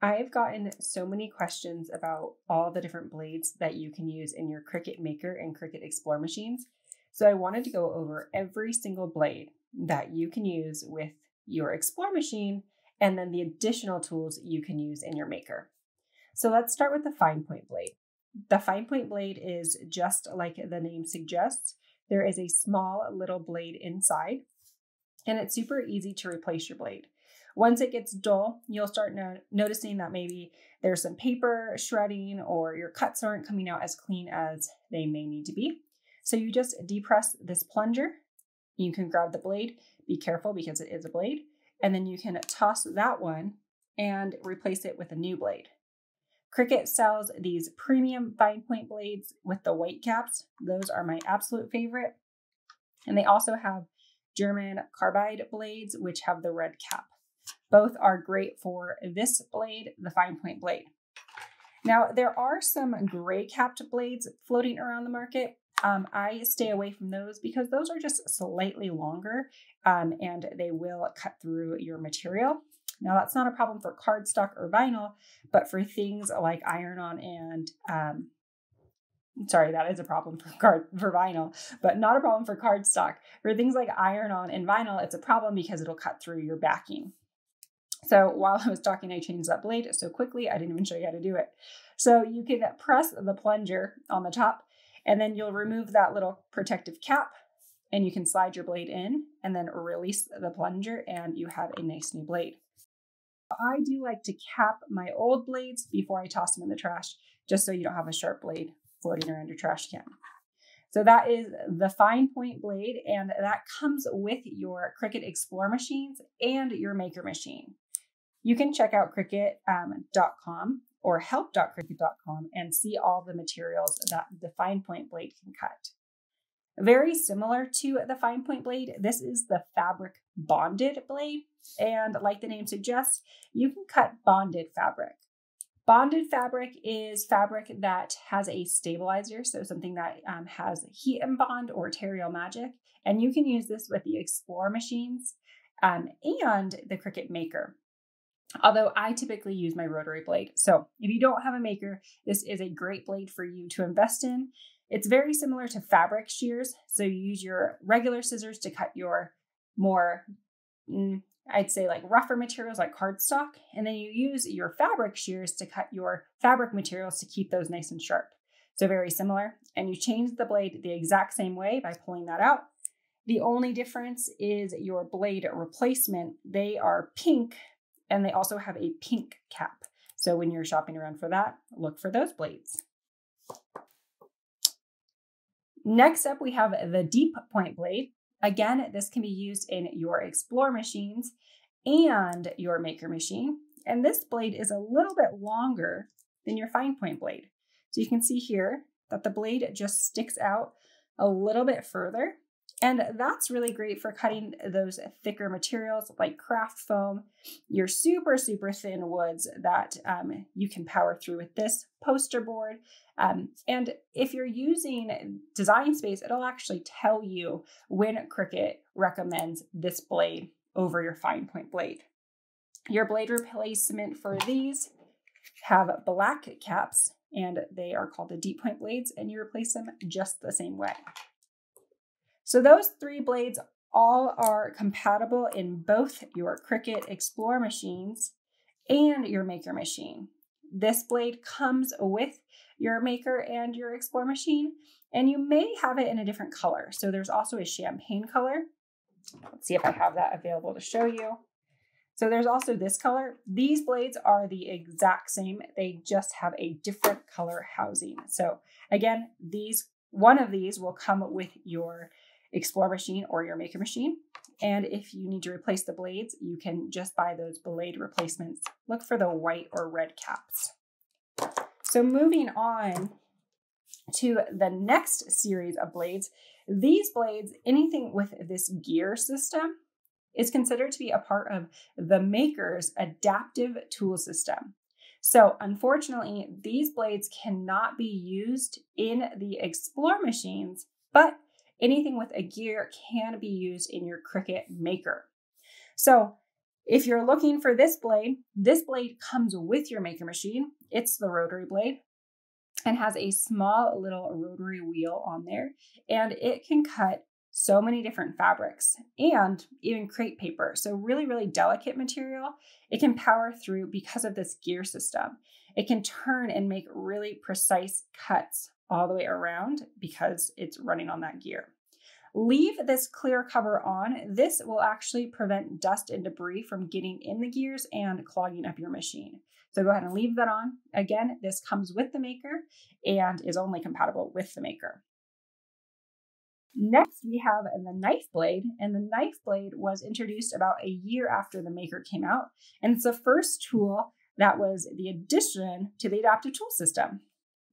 I've gotten so many questions about all the different blades that you can use in your Cricut Maker and Cricut Explore machines. So I wanted to go over every single blade that you can use with your Explore machine and then the additional tools you can use in your Maker. So let's start with the fine point blade. The fine point blade is just like the name suggests. There is a small little blade inside, and it's super easy to replace your blade. Once it gets dull, you'll start noticing that maybe there's some paper shredding or your cuts aren't coming out as clean as they may need to be. So you just depress this plunger. You can grab the blade. Be careful because it is a blade. And then you can toss that one and replace it with a new blade. Cricut sells these premium fine point blades with the white caps. Those are my absolute favorite. And they also have German carbide blades, which have the red cap. Both are great for this blade, the fine point blade. Now, there are some gray capped blades floating around the market. I stay away from those because those are just slightly longer and they will cut through your material. Now, that's not a problem for cardstock or vinyl, but for things like iron-on and that is a problem for vinyl, but not a problem for cardstock. For things like iron-on and vinyl, it's a problem because it'll cut through your backing. So while I was talking, I changed that blade so quickly, I didn't even show you how to do it. So you can press the plunger on the top, and then you'll remove that little protective cap, and you can slide your blade in and then release the plunger, and you have a nice new blade. I do like to cap my old blades before I toss them in the trash, just so you don't have a sharp blade floating around your trash can. So that is the fine point blade, and that comes with your Cricut Explore machines and your Maker machine. You can check out Cricut.com or help.cricut.com and see all the materials that the fine point blade can cut. Very similar to the fine point blade, this is the fabric bonded blade. And like the name suggests, you can cut bonded fabric. Bonded fabric is fabric that has a stabilizer, so something that has heat and bond or Terreal Magic. And you can use this with the Explore machines and the Cricut Maker. Although I typically use my Rotary Blade. So if you don't have a Maker, this is a great blade for you to invest in. It's very similar to fabric shears. So you use your regular scissors to cut your more, I'd say like rougher materials like cardstock. And then you use your fabric shears to cut your fabric materials to keep those nice and sharp. So very similar. And you change the blade the exact same way by pulling that out. The only difference is your blade replacement. They are pink, and they also have a pink cap. So when you're shopping around for that, look for those blades. Next up, we have the deep point blade. Again, this can be used in your Explore machines and your Maker machine. And this blade is a little bit longer than your fine point blade. So you can see here that the blade just sticks out a little bit further. And that's really great for cutting those thicker materials like craft foam, your super, super thin woods that you can power through with this poster board. And if you're using Design Space, it'll actually tell you when Cricut recommends this blade over your fine point blade. Your blade replacement for these have black caps, and they are called the deep point blades, and you replace them just the same way. So those three blades all are compatible in both your Cricut Explore machines and your Maker machine. This blade comes with your Maker and your Explore machine, and you may have it in a different color. So there's also a champagne color. Let's see if I have that available to show you. So there's also this color. These blades are the exact same. They just have a different color housing. So again, one of these will come with your Explore machine or your Maker machine. And if you need to replace the blades, you can just buy those blade replacements. Look for the white or red caps. So moving on to the next series of blades, these blades, anything with this gear system, is considered to be a part of the Maker's adaptive tool system. So unfortunately, these blades cannot be used in the Explore machines, but anything with a gear can be used in your Cricut Maker. So If you're looking for this blade comes with your maker machine. It's the Rotary Blade and has a small little rotary wheel on there, and it can cut so many different fabrics and even crepe paper. So really, really delicate material. It can power through because of this gear system. It can turn and make really precise cuts all the way around because it's running on that gear. Leave this clear cover on. This will actually prevent dust and debris from getting in the gears and clogging up your machine. So go ahead and leave that on. Again, this comes with the maker and is only compatible with the maker. Next, we have the knife blade, and the knife blade was introduced about a year after the maker came out, and it's the first tool that was the addition to the adaptive tool system.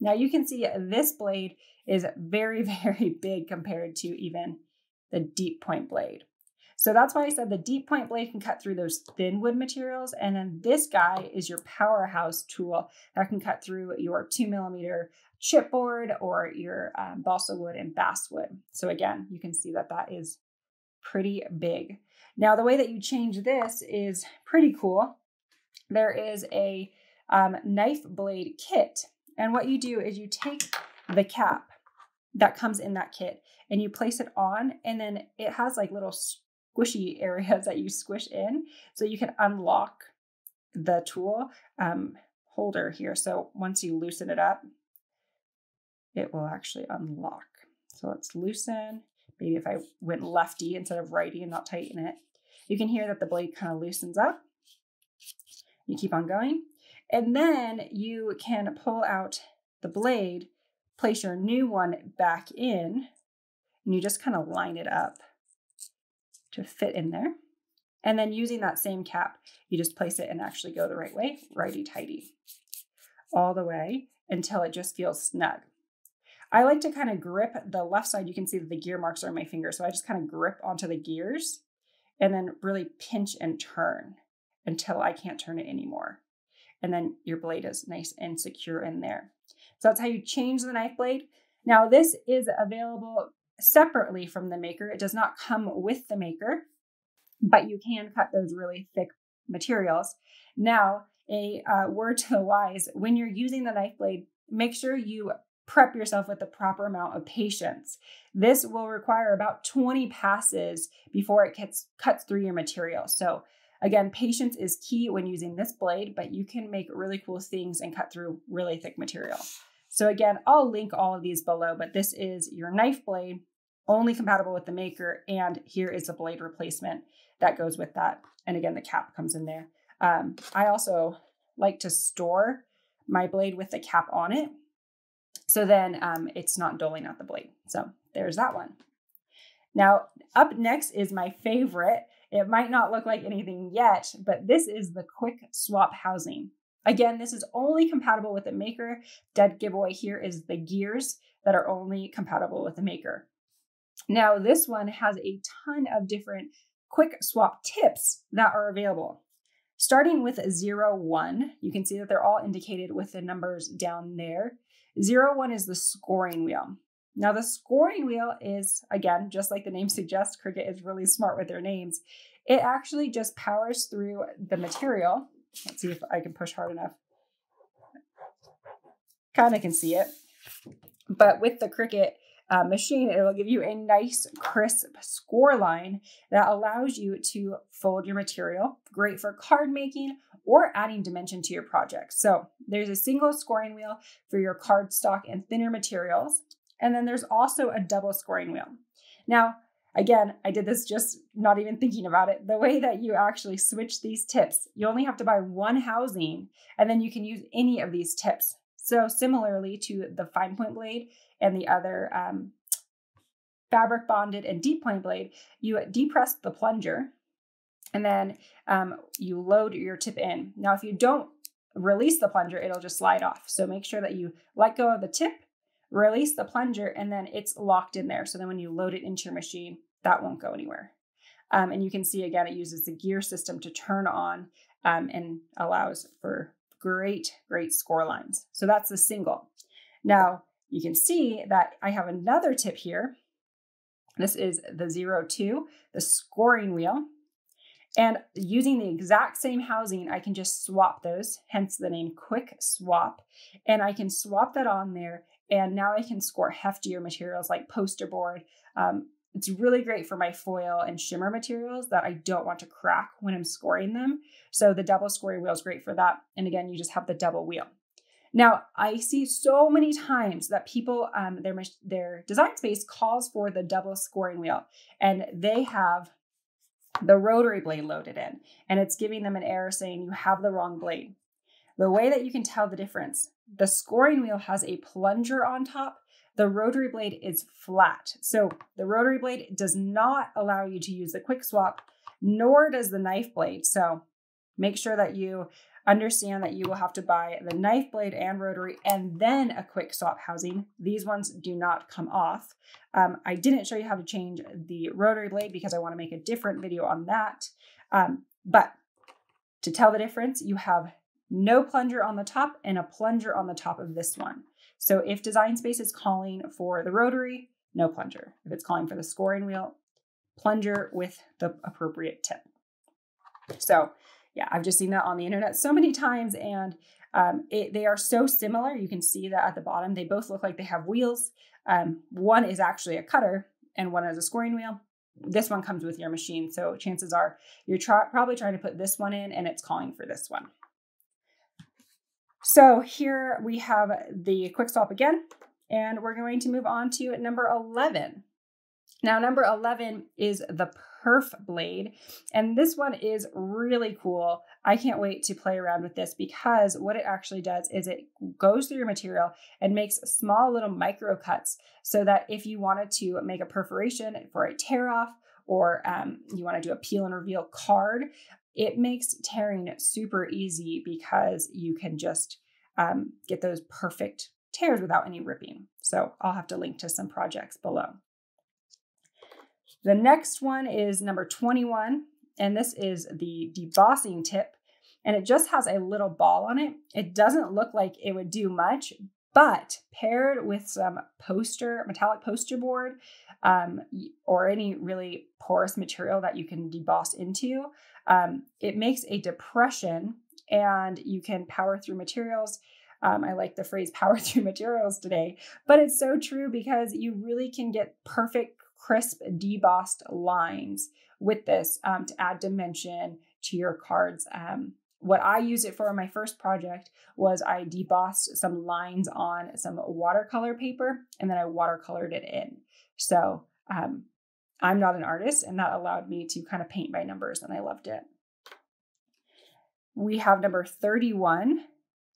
Now you can see this blade is very, very big compared to even the deep point blade. So that's why I said the deep point blade can cut through those thin wood materials, and then this guy is your powerhouse tool that can cut through your 2mm chipboard or your balsa wood and basswood. So again, you can see that that is pretty big. Now the way that you change this is pretty cool. There is a knife blade kit, and what you do is you take the cap that comes in that kit and you place it on, and then it has like little squishy areas that you squish in so you can unlock the tool holder here. So once you loosen it up, it will actually unlock. So let's loosen. Maybe if I went lefty instead of righty and not tighten it, you can hear that the blade kind of loosens up. You keep on going. And then you can pull out the blade, place your new one back in, and you just kind of line it up to fit in there. And then using that same cap, you just place it and actually go the right way, righty-tighty, all the way until it just feels snug. I like to kind of grip the left side. You can see that the gear marks are on my finger. So I just kind of grip onto the gears and then really pinch and turn until I can't turn it anymore. And then your blade is nice and secure in there. So that's how you change the knife blade. Now this is available separately from the maker. It does not come with the maker, but you can cut those really thick materials. Now, a word to the wise, when you're using the knife blade, make sure you prep yourself with the proper amount of patience. This will require about 20 passes before it cuts through your material. So again, patience is key when using this blade, but you can make really cool things and cut through really thick material. So again, I'll link all of these below, but this is your knife blade, only compatible with the maker, and here is the blade replacement that goes with that. And again, the cap comes in there. I also like to store my blade with the cap on it, so then it's not doling out the blade. So there's that one. Now, up next is my favorite. It might not look like anything yet, but this is the QuickSwap Housing. Again, this is only compatible with the maker. Dead giveaway here is the gears that are only compatible with the maker. Now, this one has a ton of different QuickSwap tips that are available. Starting with 01, you can see that they're all indicated with the numbers down there. 01 is the scoring wheel. Now the scoring wheel is, again, just like the name suggests, Cricut is really smart with their names. It actually just powers through the material. Let's see if I can push hard enough. Kind of can see it. But with the Cricut machine, it will give you a nice crisp score line that allows you to fold your material. Great for card making or adding dimension to your project. So there's a single scoring wheel for your cardstock and thinner materials. And then there's also a double scoring wheel. Now, again, I did this just not even thinking about it. The way that you actually switch these tips, you only have to buy one housing and then you can use any of these tips. So similarly to the fine point blade and the other fabric bonded and deep point blade, you depress the plunger and then you load your tip in. Now, if you don't release the plunger, it'll just slide off. So make sure that you let go of the tip, release the plunger, and then it's locked in there. So then when you load it into your machine, that won't go anywhere. And you can see, again, it uses the gear system to turn on and allows for great score lines. So that's the single. Now, you can see that I have another tip here. This is the 02, the scoring wheel. And using the exact same housing, I can just swap those, hence the name QuickSwap. And I can swap that on there. And now I can score heftier materials like poster board. It's really great for my foil and shimmer materials that I don't want to crack when I'm scoring them. So the double scoring wheel is great for that. And again, you just have the double wheel. Now, I see so many times that people, their design space calls for the double scoring wheel, and they have the rotary blade loaded in, and it's giving them an error saying you have the wrong blade. The way that you can tell the difference, the scoring wheel has a plunger on top. The rotary blade is flat. So the rotary blade does not allow you to use the QuickSwap, nor does the knife blade. So make sure that you understand that you will have to buy the knife blade and rotary and then a QuickSwap housing. These ones do not come off. I didn't show you how to change the rotary blade because I want to make a different video on that. But to tell the difference, you have no plunger on the top and a plunger on the top of this one. So if Design Space is calling for the rotary, no plunger. If it's calling for the scoring wheel, plunger with the appropriate tip. So yeah, I've just seen that on the internet so many times, and they are so similar. You can see that at the bottom. They both look like they have wheels. One is actually a cutter and one is a scoring wheel. This one comes with your machine. So chances are you're probably trying to put this one in and it's calling for this one. So here we have the QuickSwap again, and we're going to move on to number 11. Now, number 11 is the Perf blade, and this one is really cool. I can't wait to play around with this because what it actually does is it goes through your material and makes small little micro cuts so that if you wanted to make a perforation for a tear off, or you want to do a peel and reveal card, it makes tearing super easy because you can just get those perfect tears without any ripping. So I'll have to link to some projects below. The next one is number 21, and this is the debossing tip, and it just has a little ball on it. It doesn't look like it would do much, but paired with some metallic poster board, or any really porous material that you can deboss into, it makes a depression and you can power through materials. I like the phrase power through materials today, but it's so true because you really can get perfect, crisp, debossed lines with this to add dimension to your cards. What I used it for in my first project was I debossed some lines on some watercolor paper and then I watercolored it in. So I'm not an artist, and that allowed me to kind of paint by numbers, and I loved it. We have number 31.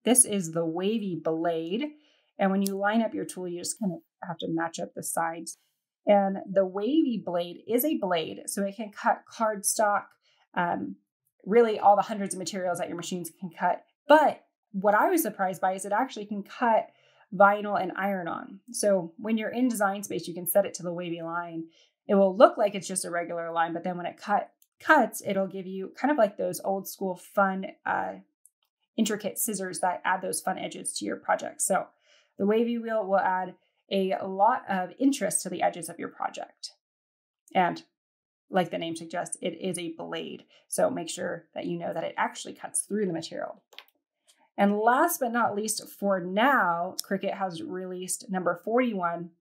This is the wavy blade. And when you line up your tool, you just kind of have to match up the sides. And the wavy blade is a blade, so it can cut cardstock, really all the hundreds of materials that your machines can cut. But what I was surprised by is it actually can cut vinyl and iron-on. So when you're in Design Space, you can set it to the wavy line. It will look like it's just a regular line, but then when it cuts, it'll give you kind of like those old school fun, intricate scissors that add those fun edges to your project. So the wavy wheel will add a lot of interest to the edges of your project. And like the name suggests, it is a blade. So make sure that you know that it actually cuts through the material. And last but not least, for now, Cricut has released number 41,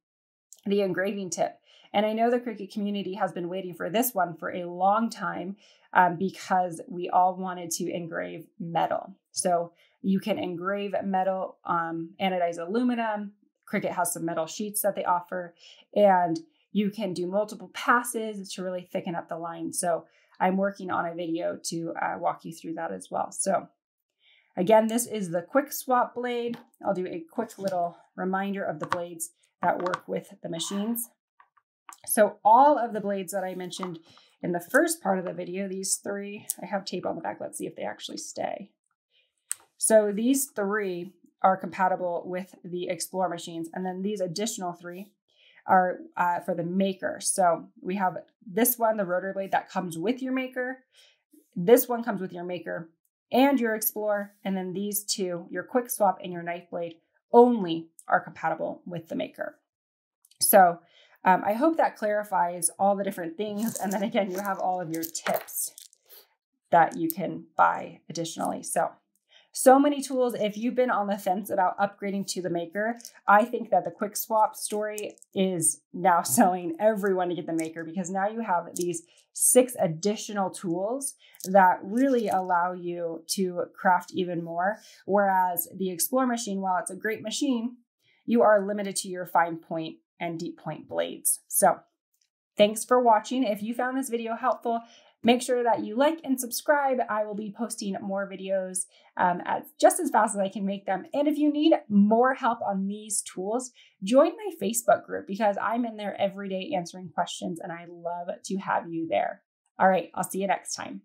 the engraving tip. And I know the Cricut community has been waiting for this one for a long time because we all wanted to engrave metal. So you can engrave metal, anodized aluminum. Cricut has some metal sheets that they offer, and you can do multiple passes to really thicken up the line. So I'm working on a video to walk you through that as well. So again, this is the QuickSwap blade. I'll do a quick little reminder of the blades that work with the machines. So all of the blades that I mentioned in the first part of the video, these three, I have tape on the back. Let's see if they actually stay. So these three are compatible with the Explore machines. And then these additional three are for the Maker. So we have this one, the Rotary Blade, that comes with your Maker. This one comes with your Maker and your Explore. And then these two, your QuickSwap and your Knife Blade, only are compatible with the Maker. So I hope that clarifies all the different things. And then again, you have all of your tips. that you can buy additionally. So many tools. If you've been on the fence about upgrading to the Maker, I think that the QuickSwap story is now selling everyone to get the Maker, because now you have these 6 additional tools that really allow you to craft even more. Whereas the Explore machine, while it's a great machine, you are limited to your fine point and deep point blades. So thanks for watching. If you found this video helpful, make sure that you like and subscribe. I will be posting more videos just as fast as I can make them. And if you need more help on these tools, join my Facebook group, because I'm in there every day answering questions, and I love to have you there. All right, I'll see you next time.